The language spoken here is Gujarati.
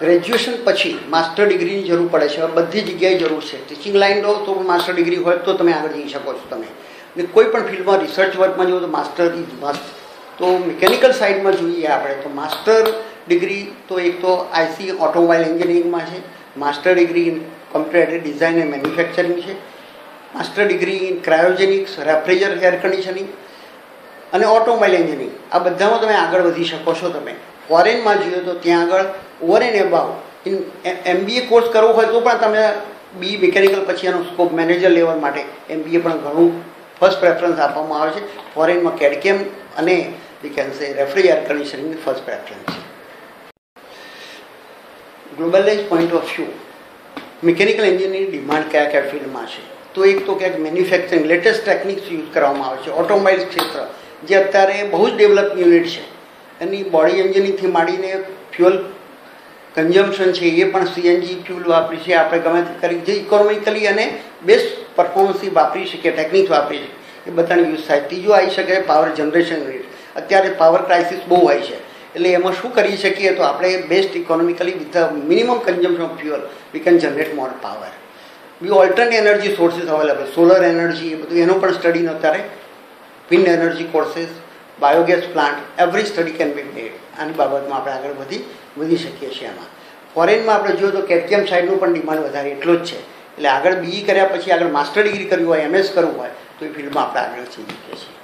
ગ્રેજ્યુએશન પછી માસ્ટર ડિગ્રીની જરૂર પડે છે. બધી જગ્યાએ જરૂર છે. ટીચિંગ લાઈન લો તો માસ્ટર ડિગ્રી હોય તો તમે આગળ જઈ શકો છો. તમે કોઈ પણ ફિલ્ડમાં રિસર્ચ વર્કમાં જુઓ તો માસ્ટર ઇઝ મસ્ટ. તો મિકેનિકલ સાઇડમાં જોઈએ આપણે તો માસ્ટર ડિગ્રી તો એક તો આઈસી ઓટોમોબાઈલ એન્જિનિયરિંગમાં છે, master degree in computer design and manufacturing છે, master degree in cryogenics, refrigerator, air conditioning અને ઓટોમોબાઈલ એન્જિનિયરિંગ. આ બધામાં તમે આગળ વધી શકો છો. તમે ફોરેનમાં જોઈએ તો ત્યાં આગળ over and above in MBA course કરવો હોય તો પણ તમે બી મિકેનિકલ પછી એનો સ્કોપ મેનેજર લેવલ માટે MBA પણ ઘણું ફર્સ્ટ પ્રેફરન્સ આપવામાં આવે છે. ફોરેનમાં કેડકેમ અને we can say refrigerator, air કન્ડિશનિંગની ફર્સ્ટ પ્રેફરન્સ છે. Globalize point of view mechanical એન્જિનિયરિંગની ડિમાન્ડ કયા કયા ફિલ્ડમાં છે? તો એક તો ક્યાંક મેન્યુફેક્ચરિંગ લેટેસ્ટ ટેકનિક્સ યુઝ કરવામાં આવે છે. ઓટોમોબાઈલ ક્ષેત્ર જે અત્યારે બહુ જ ડેવલપ યુનિટ છે, એની બોડી એન્જિનિંગથી માંડીને ફ્યુઅલ કન્ઝમ્પશન છે એ પણ CNG ફ્યુલ વાપરી છે. આપણે ગમે તે કરી જે ઇકોનોમિકલી અને બેસ્ટ પરફોર્મન્સથી વાપરી શકીએ, ટેકનિક્સ વાપરી શકીએ, એ બધાની યુઝ થાય. ત્રીજું આવી શકે પાવર જનરેશન યુનિટ. અત્યારે પાવર ક્રાઇસિસ બહુ હોય છે, એટલે એમાં શું કરી શકીએ તો આપણે best economically with the minimum consumption of fuel we can generate more power. Be alternate energy sources available, solar energy, એ બધું એનો પણ સ્ટડીનો અત્યારે wind energy courses, biogas plant, every study can be made. આની બાબતમાં આપણે આગળ વધી શકીએ છીએ. એમાં ફોરેનમાં આપણે જોઈએ તો કેડકેમ સાઇડનું પણ ડિમાન્ડ વધારે એટલો જ છે. એટલે આગળ BE કર્યા પછી આગળ માસ્ટર ડિગ્રી કરવી હોય, MS કરવું હોય તો એ ફિલ્ડમાં આપણે આગળ જઈ શકીએ છીએ.